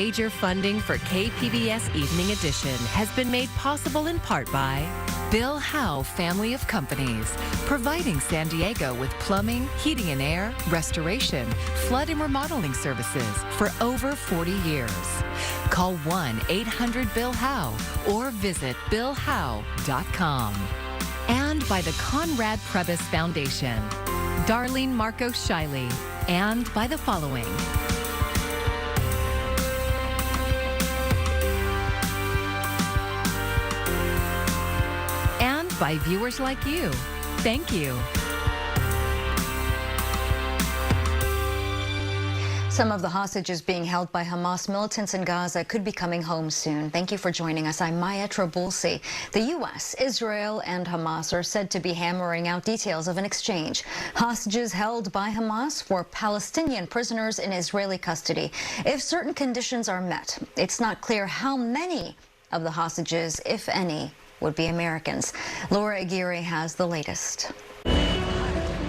Major funding for KPBS Evening Edition has been made possible in part by Bill Howe Family of Companies, providing San Diego with plumbing, heating and air, restoration, flood and remodeling services for over 40 years. Call 1-800-BILL-HOWE or visit billhowe.com. And by the Conrad Prebys Foundation, Darlene Marco Shiley, and by the following. And by viewers like you. Thank you. Some of the hostages being held by Hamas militants in Gaza could be coming home soon. Thank you for joining us. I'm Maya Trabulsi. The U.S., Israel, and Hamas are said to be hammering out details of an exchange. Hostages held by Hamas for Palestinian prisoners in Israeli custody. If certain conditions are met, it's not clear how many of the hostages, if any, would be Americans. Laura Aguirre has the latest.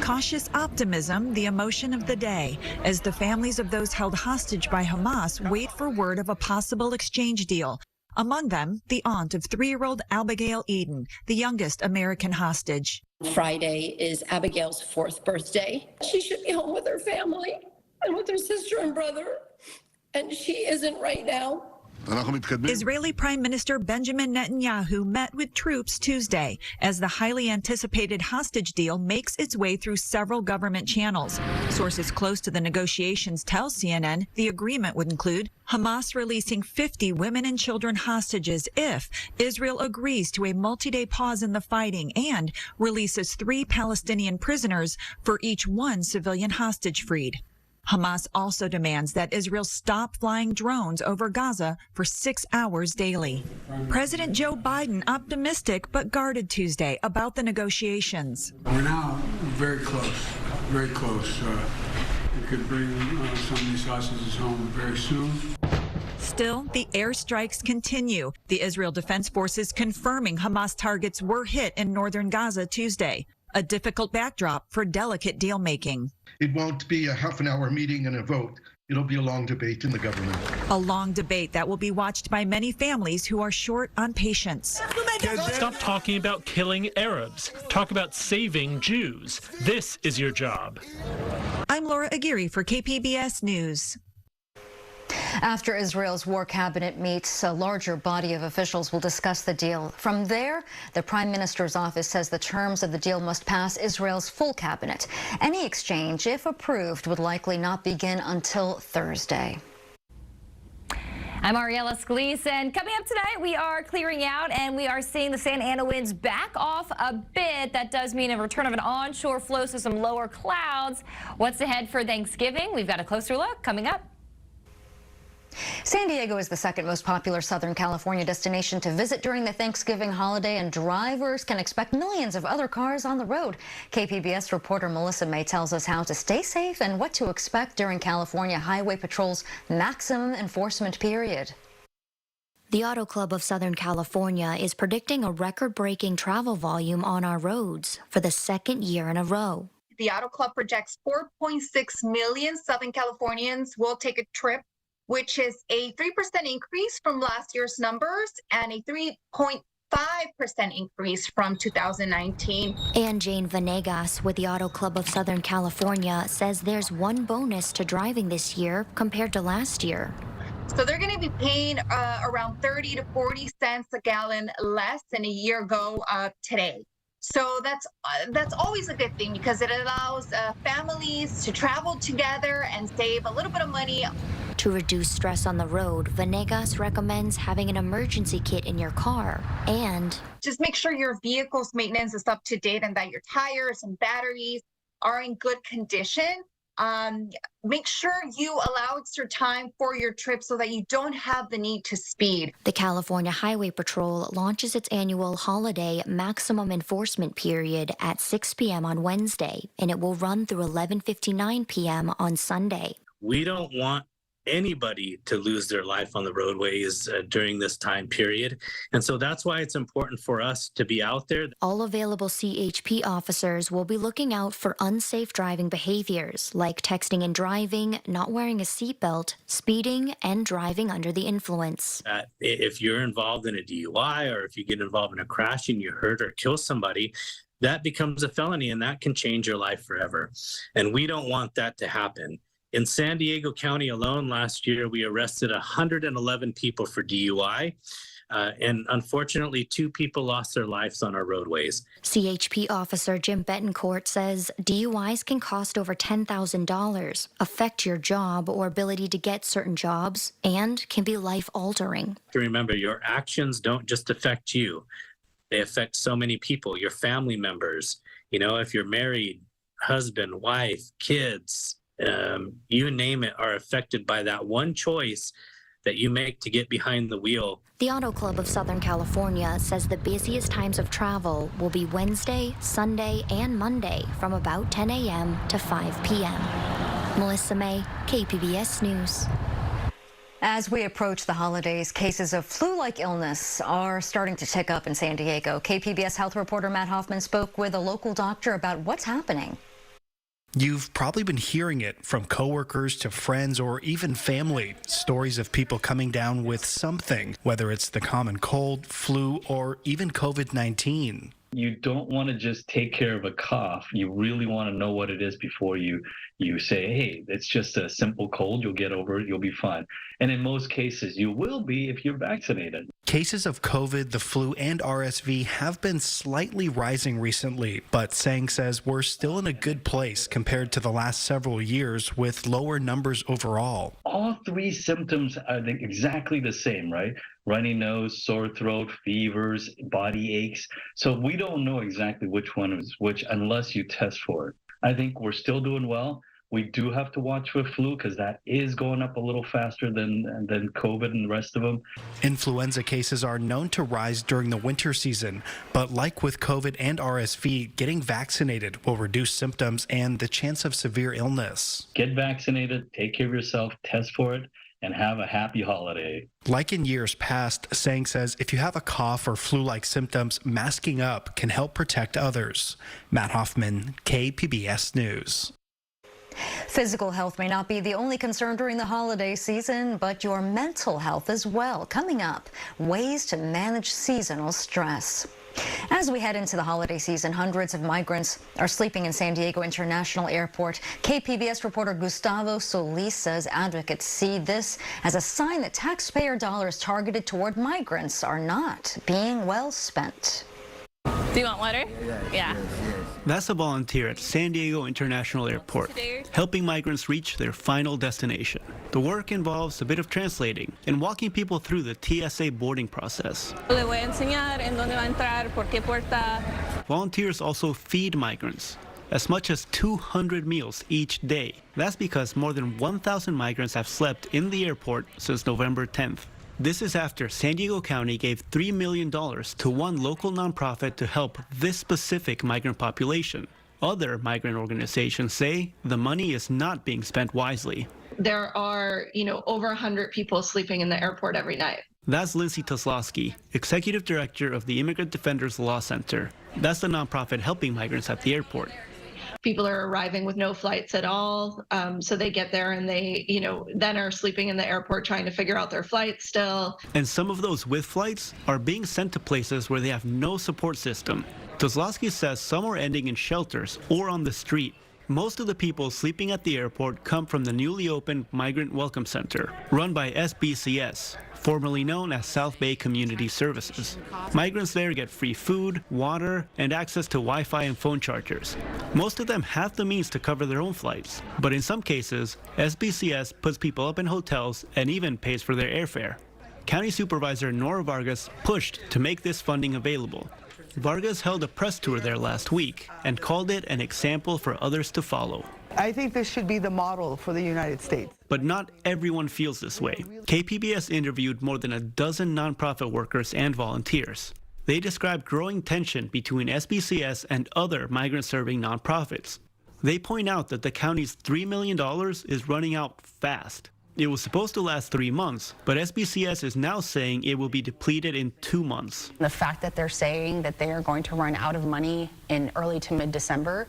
Cautious optimism, the emotion of the day, as the families of those held hostage by Hamas wait for word of a possible exchange deal. Among them, the aunt of 3-year-old Abigail Eden, the youngest American hostage. Friday is Abigail's 4th birthday. She should be home with her family and with her sister and brother, and she isn't right now. Israeli Prime Minister Benjamin Netanyahu met with troops Tuesday as the highly anticipated hostage deal makes its way through several government channels. Sources close to the negotiations tell CNN the agreement would include Hamas releasing 50 women and children hostages if Israel agrees to a multi-day pause in the fighting and releases 3 Palestinian prisoners for each 1 civilian hostage freed. Hamas also demands that Israel stop flying drones over Gaza for 6 hours daily. President Joe Biden optimistic but guarded Tuesday about the negotiations. We're now very close, very close. We could bring some of these hostages home very soon. Still, the airstrikes continue. The Israel Defense Forces confirming Hamas targets were hit in northern Gaza Tuesday. A difficult backdrop for delicate deal-making. It won't be a half-an-hour meeting and a vote. It'll be a long debate in the government. A long debate that will be watched by many families who are short on patience. Stop talking about killing Arabs. Talk about saving Jews. This is your job. I'm Laura Aguirre for KPBS News. After Israel's war cabinet meets, a larger body of officials will discuss the deal. From there, the Prime Minister's office says the terms of the deal must pass Israel's full cabinet. Any exchange, if approved, would likely not begin until Thursday. I'm Ariella Scalise, and coming up tonight, we are clearing out and we are seeing the Santa Ana winds back off a bit. That does mean a return of an onshore flow, so some lower clouds. What's ahead for Thanksgiving? We've got a closer look coming up. San Diego is the second most popular Southern California destination to visit during the Thanksgiving holiday, and drivers can expect millions of other cars on the road. KPBS reporter Melissa May tells us how to stay safe and what to expect during California Highway Patrol's maximum enforcement period. The Auto Club of Southern California is predicting a record-breaking travel volume on our roads for the second year in a row. The Auto Club projects 4.6 million Southern Californians will take a trip, which is a 3% increase from last year's numbers and a 3.5% increase from 2019. And Jane Venegas with the Auto Club of Southern California says there's one bonus to driving this year compared to last year. So they're going to be paying around 30 to 40 cents a gallon less than a year ago today. So that's always a good thing because it allows families to travel together and save a little bit of money. To reduce stress on the road, Venegas recommends having an emergency kit in your car and just make sure your vehicle's maintenance is up to date and that your tires and batteries are in good condition. Make sure you allow extra time for your trip so that you don't have the need to speed. The California Highway Patrol launches its annual holiday maximum enforcement period at 6 p.m. on Wednesday, and it will run through 11:59 p.m. on Sunday. We don't want anybody to lose their life on the roadways during this time period. And so that's why it's important for us to be out there. All available CHP officers will be looking out for unsafe driving behaviors like texting and driving, not wearing a seatbelt, speeding, and driving under the influence. If you're involved in a DUI or if you get involved in a crash and you hurt or kill somebody, that becomes a felony and that can change your life forever. And we don't want that to happen. In San Diego County alone, last year, we arrested 111 people for DUI. And unfortunately, 2 people lost their lives on our roadways. CHP officer Jim Betancourt says DUIs can cost over $10,000, affect your job or ability to get certain jobs, and can be life-altering. Remember, your actions don't just affect you. They affect so many people, your family members. You know, if you're married, husband, wife, kids, you name it, are affected by that one choice that you make to get behind the wheel. The Auto Club of Southern California says the busiest times of travel will be Wednesday, Sunday, and Monday from about 10 a.m. to 5 p.m. Melissa May, KPBS News. As we approach the holidays, cases of flu-like illness are starting to tick up in San Diego. KPBS health reporter Matt Hoffman spoke with a local doctor about what's happening. You've probably been hearing it from coworkers to friends or even family. Stories of people coming down with something, whether it's the common cold, flu, or even COVID-19. You don't want to just take care of a cough. You really want to know what it is before you say, hey, it's just a simple cold. You'll get over it. You'll be fine. And in most cases, you will be if you're vaccinated. Cases of COVID, the flu, and RSV have been slightly rising recently, but Sang says we're still in a good place compared to the last several years with lower numbers overall. All 3 symptoms are exactly the same, right? Runny nose, sore throat, fevers, body aches. So we don't know exactly which one is which unless you test for it. I think we're still doing well. We do have to watch for flu because that is going up a little faster than COVID and the rest of them. Influenza cases are known to rise during the winter season, but like with COVID and RSV, getting vaccinated will reduce symptoms and the chance of severe illness. Get vaccinated, take care of yourself, test for it, and have a happy holiday. Like in years past, Sang says if you have a cough or flu-like symptoms, masking up can help protect others. Matt Hoffman, KPBS News. Physical health may not be the only concern during the holiday season, but your mental health as well. Coming up, ways to manage seasonal stress. As we head into the holiday season, hundreds of migrants are sleeping in San Diego International Airport. KPBS reporter Gustavo Solis says advocates see this as a sign that taxpayer dollars targeted toward migrants are not being well spent. Do you want water? Yeah. That's a volunteer at San Diego International Airport, helping migrants reach their final destination. The work involves a bit of translating and walking people through the TSA boarding process. Le voy a enseñar en dónde va a entrar, por qué puerta. Volunteers also feed migrants, as much as 200 meals each day. That's because more than 1,000 migrants have slept in the airport since November 10th. This is after San Diego County gave $3 million to one local nonprofit to help this specific migrant population. Other migrant organizations say the money is not being spent wisely. There are, over 100 people sleeping in the airport every night. That's Lindsay Toslowski, Executive Director of the Immigrant Defenders Law Center. That's the nonprofit helping migrants at the airport. People are arriving with no flights at all. So they get there and they, then are sleeping in the airport trying to figure out their flights still. And some of those with flights are being sent to places where they have no support system. Toslowski says some are ending in shelters or on the street. Most of the people sleeping at the airport come from the newly opened Migrant Welcome Center, run by SBCS, formerly known as South Bay Community Services. Migrants there get free food, water, and access to Wi-Fi and phone chargers. Most of them have the means to cover their own flights, but in some cases, SBCS puts people up in hotels and even pays for their airfare. County Supervisor Nora Vargas pushed to make this funding available. Vargas held a press tour there last week and called it an example for others to follow. I think this should be the model for the United States. But not everyone feels this way. KPBS interviewed more than a dozen nonprofit workers and volunteers. They described growing tension between SBCS and other migrant-serving nonprofits. They point out that the county's $3 million is running out fast. It was supposed to last 3 months, but SBCS is now saying it will be depleted in 2 months. The fact that they're saying that they are going to run out of money in early to mid-December,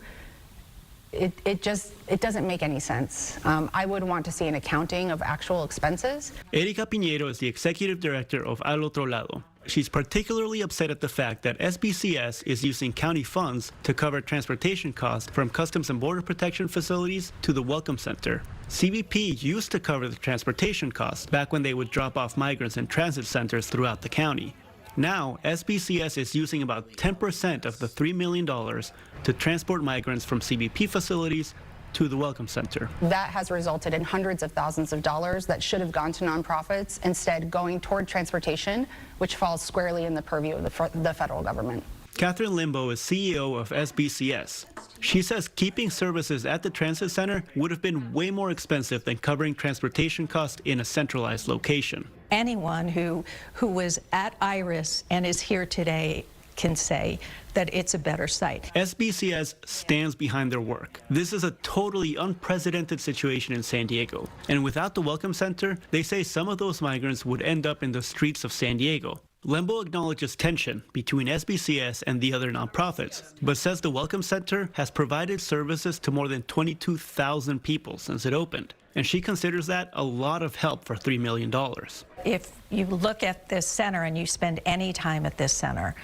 it doesn't make any sense. I would want to see an accounting of actual expenses. Erika Piñero is the executive director of Al Otro Lado. She's particularly upset at the fact that SBCS is using county funds to cover transportation costs from Customs and Border Protection facilities to the Welcome Center. CBP used to cover the transportation costs back when they would drop off migrants in transit centers throughout the county. Now, SBCS is using about 10% of the $3 million to transport migrants from CBP facilities to the Welcome Center. That has resulted in hundreds of thousands of dollars that should have gone to nonprofits, instead going toward transportation, which falls squarely in the purview of the federal government. Catherine Limbo is CEO of SBCS. She says keeping services at the transit center would have been way more expensive than covering transportation costs in a centralized location. Anyone who was at IRIS and is here today can say that it's a better site. SBCS stands behind their work. This is a totally unprecedented situation in San Diego. And without the Welcome Center, they say some of those migrants would end up in the streets of San Diego. Lembo acknowledges tension between SBCS and the other nonprofits, but says the Welcome Center has provided services to more than 22,000 people since it opened. And she considers that a lot of help for $3 million. If you look at this center and you spend any time at this center,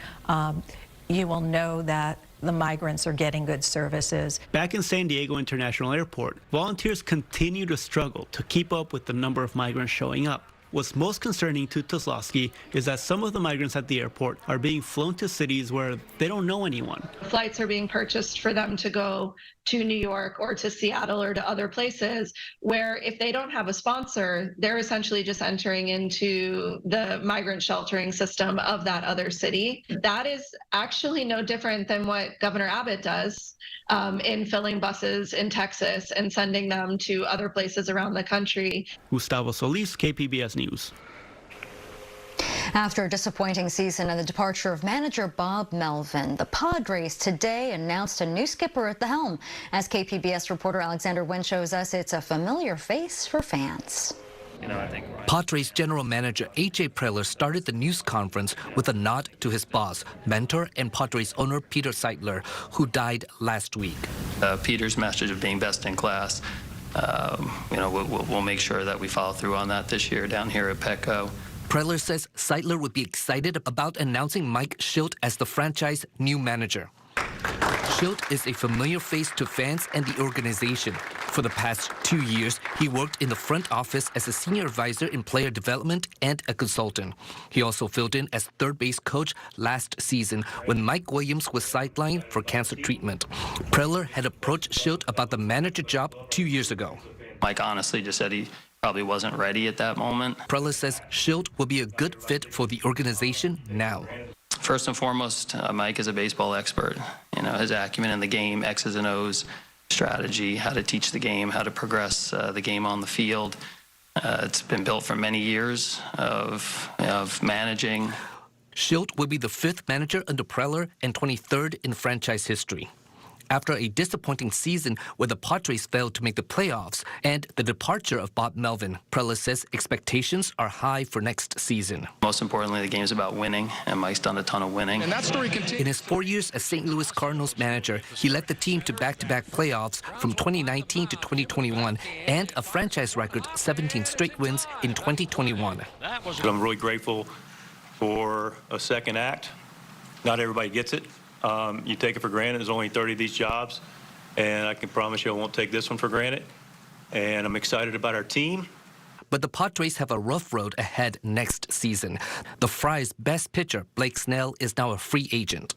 you will know that the migrants are getting good services. Back in San Diego International Airport, volunteers continue to struggle to keep up with the number of migrants showing up. What's most concerning to Kozlowski is that some of the migrants at the airport are being flown to cities where they don't know anyone. Flights are being purchased for them to go to New York or to Seattle or to other places where if they don't have a sponsor, they're essentially just entering into the migrant sheltering system of that other city. That is actually no different than what Governor Abbott does in filling buses in Texas and sending them to other places around the country. Gustavo Solis, KPBS News. After a disappointing season and the departure of manager Bob Melvin, the Padres today announced a new skipper at the helm. As KPBS reporter Alexander Wynn shows us, it's a familiar face for fans. Padres general manager A.J. Preller started the news conference with a nod to his boss, mentor, and Padres owner Peter Seidler, who died last week. Peter's message of being best in class, we'll make sure that we follow through on that this year down here at Petco. Preller says Seidler would be excited about announcing Mike Shildt as the franchise new manager. Shildt is a familiar face to fans and the organization. For the past 2 years, he worked in the front office as a senior advisor in player development and a consultant. He also filled in as third base coach last season when Mike Williams was sidelined for cancer treatment. Preller had approached Shildt about the manager job 2 years ago. Mike honestly just said he probably wasn't ready at that moment. Preller says Shildt will be a good fit for the organization now. First and foremost, Mike is a baseball expert. His acumen in the game, X's and O's, strategy, how to teach the game, how to progress the game on the field. It's been built for many years of managing. Shildt will be the 5th manager under Preller and 23rd in franchise history. After a disappointing season where the Padres failed to make the playoffs and the departure of Bob Melvin, Preller says expectations are high for next season. Most importantly, the game's about winning, and Mike's done a ton of winning. And that story continues. In his 4 years as St. Louis Cardinals manager, he led the team to back-to-back playoffs from 2019 to 2021 and a franchise record 17 straight wins in 2021. I'm really grateful for a second act. Not everybody gets it. You take it for granted. There's only 30 of these jobs, and I can promise you I won't take this one for granted. And I'm excited about our team. But the Padres have a rough road ahead next season. The Friars' best pitcher, Blake Snell, is now a free agent.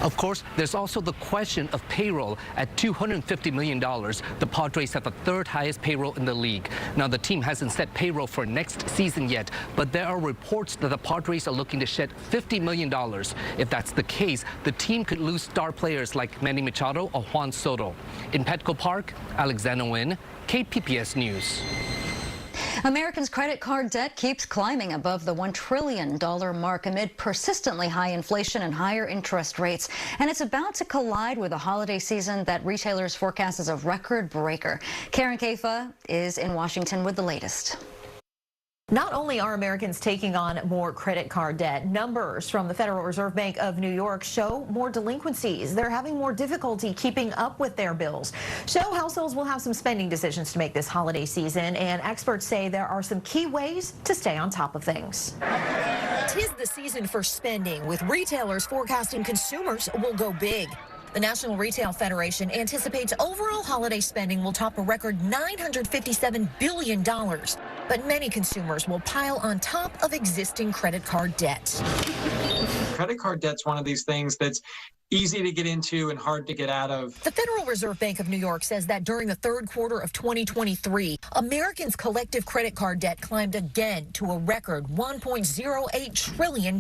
Of course, there's also the question of payroll. At $250 million, the Padres have the 3rd highest payroll in the league. Now, the team hasn't set payroll for next season yet, but there are reports that the Padres are looking to shed $50 million. If that's the case, the team could lose star players like Manny Machado or Juan Soto. In Petco Park, Alexander Wynn, KPBS News. Americans' credit card debt keeps climbing above the $1 trillion mark amid persistently high inflation and higher interest rates. And it's about to collide with a holiday season that retailers forecast as a record breaker. Karen Kaifa is in Washington with the latest. Not only are Americans taking on more credit card debt, numbers from the Federal Reserve Bank of New York show more delinquencies. They're having more difficulty keeping up with their bills. So households will have some spending decisions to make this holiday season, and experts say there are some key ways to stay on top of things. 'Tis the season for spending, with retailers forecasting consumers will go big. The National Retail Federation anticipates overall holiday spending will top a record $957 billion, but many consumers will pile on top of existing credit card debt. Credit card debt's one of these things that's easy to get into and hard to get out of. The Federal Reserve Bank of New York says that during the third quarter of 2023, Americans' collective credit card debt climbed again to a record $1.08 trillion.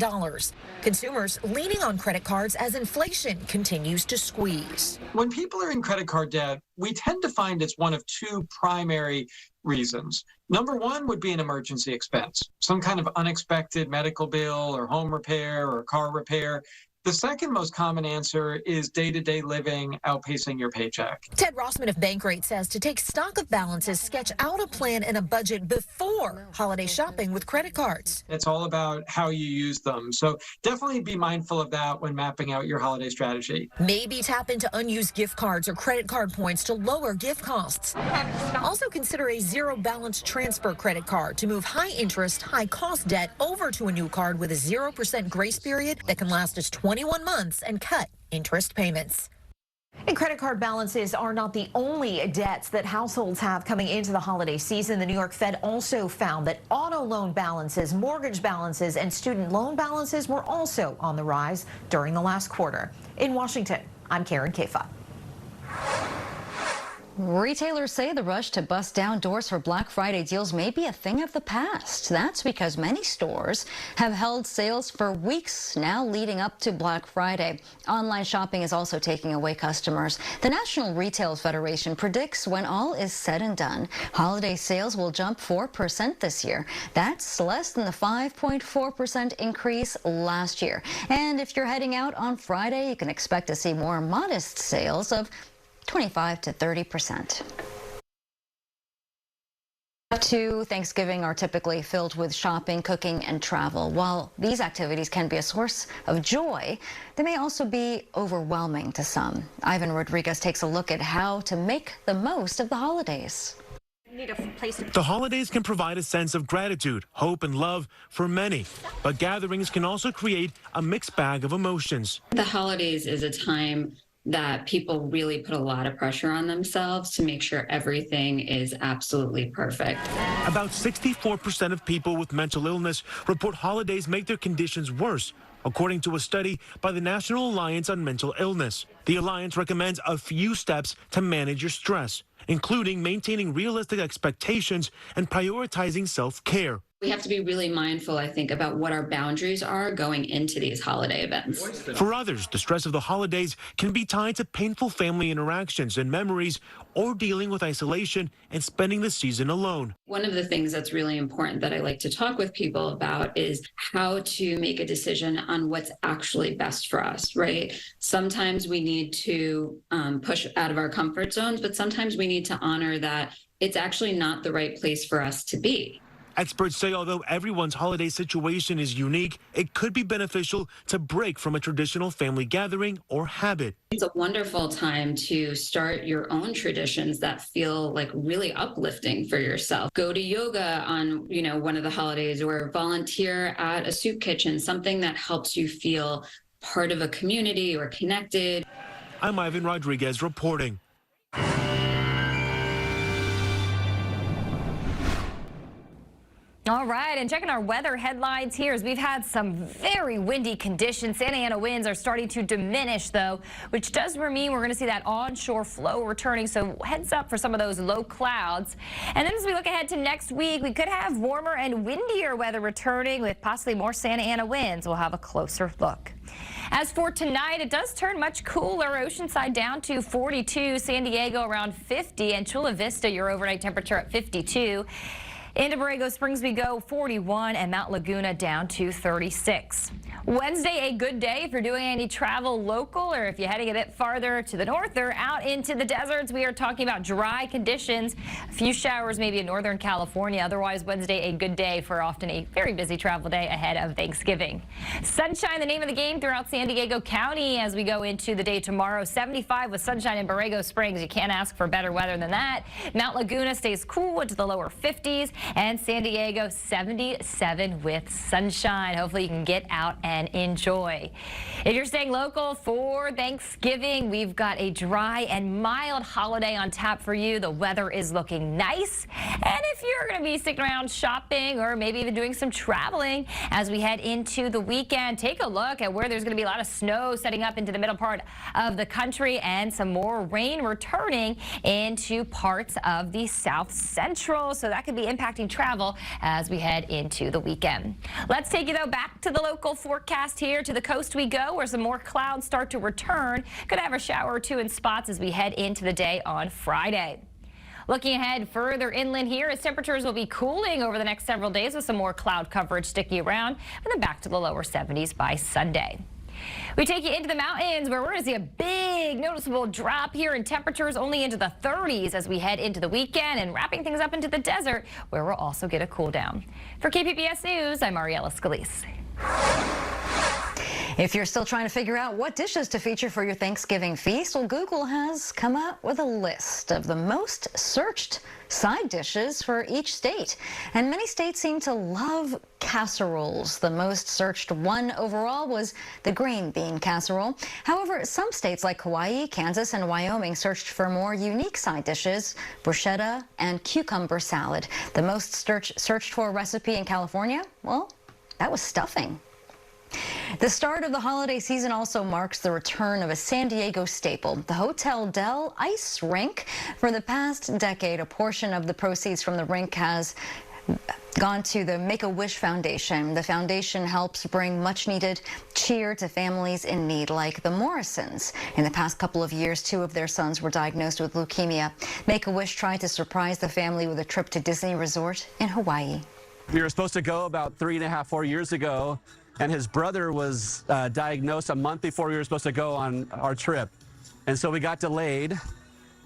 Consumers leaning on credit cards as inflation continues to squeeze. When people are in credit card debt, we tend to find it's one of two primary reasons. Number one would be an emergency expense, some kind of unexpected medical bill or home repair or car repair. The second most common answer is day-to-day living outpacing your paycheck. Ted Rossman of Bankrate says to take stock of balances, sketch out a plan and a budget before holiday shopping with credit cards. It's all about how you use them. So definitely be mindful of that when mapping out your holiday strategy. Maybe tap into unused gift cards or credit card points to lower gift costs. Also consider a zero balance transfer credit card to move high interest, high cost debt over to a new card with a 0% grace period that can last as 21 months and cut interest payments. And credit card balances are not the only debts that households have coming into the holiday season. The New York Fed also found that auto loan balances, mortgage balances, and student loan balances were also on the rise during the last quarter. In Washington, I'm Karen Kaifa. Retailers say the rush to bust down doors for Black Friday deals may be a thing of the past. That's because many stores have held sales for weeks now leading up to Black Friday. Online shopping is also taking away customers. The National Retail Federation predicts when all is said and done, holiday sales will jump 4% this year. That's less than the 5.4% increase last year. And if you're heading out on Friday, you can expect to see more modest sales of 25 to 30%. To Thanksgiving are typically filled with shopping, cooking, and travel. While these activities can be a source of joy, they may also be overwhelming to some. Ivan Rodriguez takes a look at how to make the most of the holidays. The holidays can provide a sense of gratitude, hope, and love for many, but gatherings can also create a mixed bag of emotions. The holidays is a time that people really put a lot of pressure on themselves to make sure everything is absolutely perfect. About 64% of people with mental illness report holidays make their conditions worse, according to a study by the National Alliance on Mental Illness. The Alliance recommends a few steps to manage your stress, including maintaining realistic expectations and prioritizing self-care. We have to be really mindful, I think, about what our boundaries are going into these holiday events. For others, the stress of the holidays can be tied to painful family interactions and memories, or dealing with isolation and spending the season alone. One of the things that's really important that I like to talk with people about is how to make a decision on what's actually best for us, right? Sometimes we need to push out of our comfort zones, but sometimes we need to honor that it's actually not the right place for us to be. Experts say although everyone's holiday situation is unique, it could be beneficial to break from a traditional family gathering or habit. It's a wonderful time to start your own traditions that feel like really uplifting for yourself. Go to yoga on, one of the holidays, or volunteer at a soup kitchen, something that helps you feel part of a community or connected. I'm Ivan Rodriguez reporting. All right, and checking our weather headlines here, as we've had some very windy conditions. Santa Ana winds are starting to diminish, though, which does mean we're going to see that onshore flow returning. So heads up for some of those low clouds. And then as we look ahead to next week, we could have warmer and windier weather returning with possibly more Santa Ana winds. We'll have a closer look. As for tonight, it does turn much cooler. Oceanside down to 42, San Diego around 50, and Chula Vista, your overnight temperature at 52. Into Borrego Springs we go, 41, and Mount Laguna down to 36. Wednesday, a good day if you're doing any travel local or if you're heading a bit farther to the north or out into the deserts. We are talking about dry conditions. A few showers maybe in Northern California. Otherwise, Wednesday, a good day for often a very busy travel day ahead of Thanksgiving. Sunshine, the name of the game throughout San Diego County as we go into the day tomorrow. 75 with sunshine in Borrego Springs. You can't ask for better weather than that. Mount Laguna stays cool into the lower 50s, and San Diego 77 with sunshine. Hopefully you can get out and enjoy. If you're staying local for Thanksgiving, we've got a dry and mild holiday on tap for you. The weather is looking nice. And if you're going to be sticking around shopping or maybe even doing some traveling as we head into the weekend, take a look at where there's going to be a lot of snow setting up into the middle part of the country and some more rain returning into parts of the South Central. So that could be impacting travel as we head into the weekend. Let's take you though back to the local forecast here. To the coast we go, where some more clouds start to return. Could have a shower or two in spots as we head into the day on Friday. Looking ahead further inland here, as temperatures will be cooling over the next several days with some more cloud coverage sticking around, and then back to the lower 70s by Sunday. We take you into the mountains where we're going to see a big noticeable drop here in temperatures only into the 30s as we head into the weekend, and wrapping things up into the desert where we'll also get a cool down. For KPBS News, I'm Mariela Scalise. If you're still trying to figure out what dishes to feature for your Thanksgiving feast, well, Google has come up with a list of the most searched side dishes for each state. And many states seem to love casseroles. The most searched one overall was the green bean casserole. However, some states like Hawaii, Kansas, and Wyoming searched for more unique side dishes, bruschetta and cucumber salad. The most searched for recipe in California, well, that was stuffing. The start of the holiday season also marks the return of a San Diego staple, the Hotel Del Ice Rink. For the past decade, a portion of the proceeds from the rink has gone to the Make-A-Wish Foundation. The foundation helps bring much-needed cheer to families in need, like the Morrisons. In the past couple of years, 2 of their sons were diagnosed with leukemia. Make-A-Wish tried to surprise the family with a trip to Disney Resort in Hawaii. We were supposed to go about 3.5, 4 years ago, and his brother was diagnosed a month before we were supposed to go on our trip. And so we got delayed,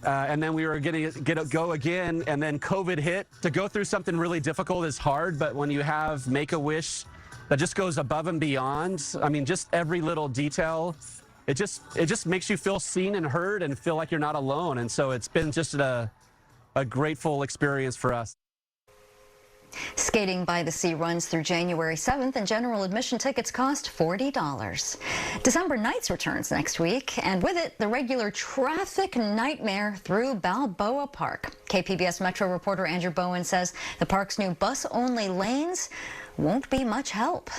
and then we were going to go again, and then COVID hit. To go through something really difficult is hard, but when you have Make-A-Wish that just goes above and beyond, I mean, just every little detail, it just makes you feel seen and heard and feel like you're not alone. And so it's been just a grateful experience for us. Skating by the Sea runs through January 7th, and general admission tickets cost $40. December Nights returns next week, and with it, the regular traffic nightmare through Balboa Park. KPBS Metro reporter Andrew Bowen says the park's new bus-only lanes won't be much help.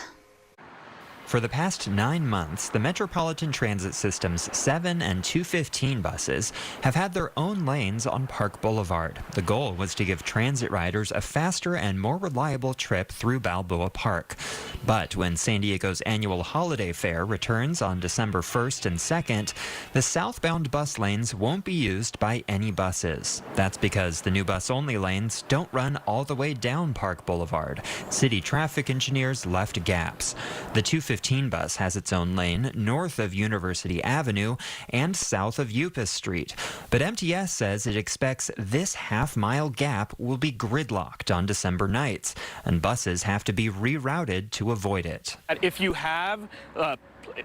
For the past 9 months, the Metropolitan Transit System's 7 and 215 buses have had their own lanes on Park Boulevard. The goal was to give transit riders a faster and more reliable trip through Balboa Park. But when San Diego's annual holiday fair returns on December 1st and 2nd, the southbound bus lanes won't be used by any buses. That's because the new bus-only lanes don't run all the way down Park Boulevard. City traffic engineers left gaps. The 215 bus has its own lane north of University Avenue and south of Upas Street. But MTS says it expects this half-mile gap will be gridlocked on December nights, and buses have to be rerouted to avoid it. If you have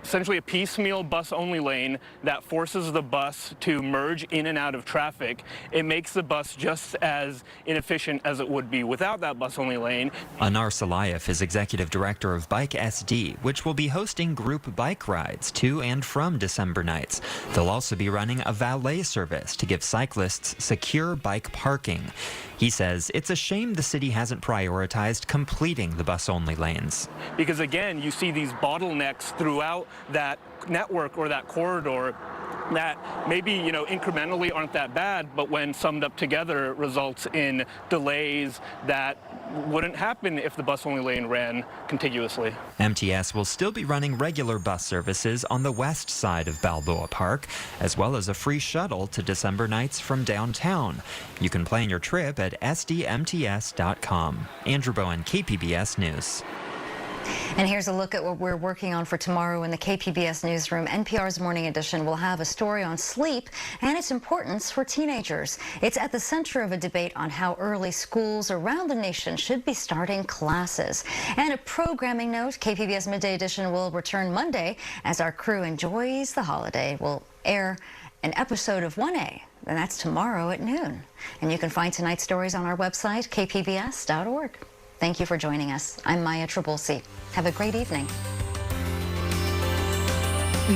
essentially a piecemeal bus-only lane that forces the bus to merge in and out of traffic, it makes the bus just as inefficient as it would be without that bus-only lane. Anar Salayev is executive director of Bike SD, which will be hosting group bike rides to and from December nights. They'll also be running a valet service to give cyclists secure bike parking. He says it's a shame the city hasn't prioritized completing the bus-only lanes. Because again, you see these bottlenecks throughout that network or that corridor that maybe, incrementally aren't that bad, but when summed up together results in delays that wouldn't happen if the bus-only lane ran contiguously. MTS will still be running regular bus services on the west side of Balboa Park, as well as a free shuttle to December nights from downtown. You can plan your trip at sdmts.com. Andrew Bowen, KPBS News. And here's a look at what we're working on for tomorrow in the KPBS newsroom. NPR's Morning Edition will have a story on sleep and its importance for teenagers. It's at the center of a debate on how early schools around the nation should be starting classes. And a programming note, KPBS Midday Edition will return Monday as our crew enjoys the holiday. We'll air an episode of 1A, and that's tomorrow at noon. And you can find tonight's stories on our website, kpbs.org. Thank you for joining us. I'm Maya Trabulsi. Have a great evening.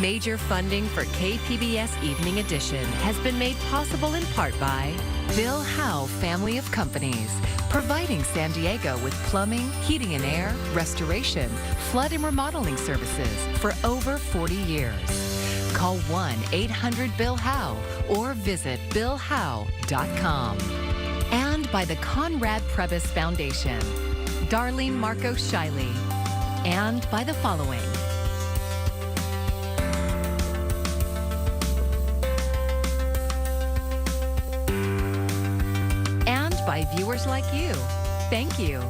Major funding for KPBS Evening Edition has been made possible in part by Bill Howe Family of Companies, providing San Diego with plumbing, heating and air, restoration, flood and remodeling services for over 40 years. Call 1-800-BILL-HOWE or visit billhowe.com. And by the Conrad Prebys Foundation, Darlene Marco Shiley, and by the following. And by viewers like you. Thank you.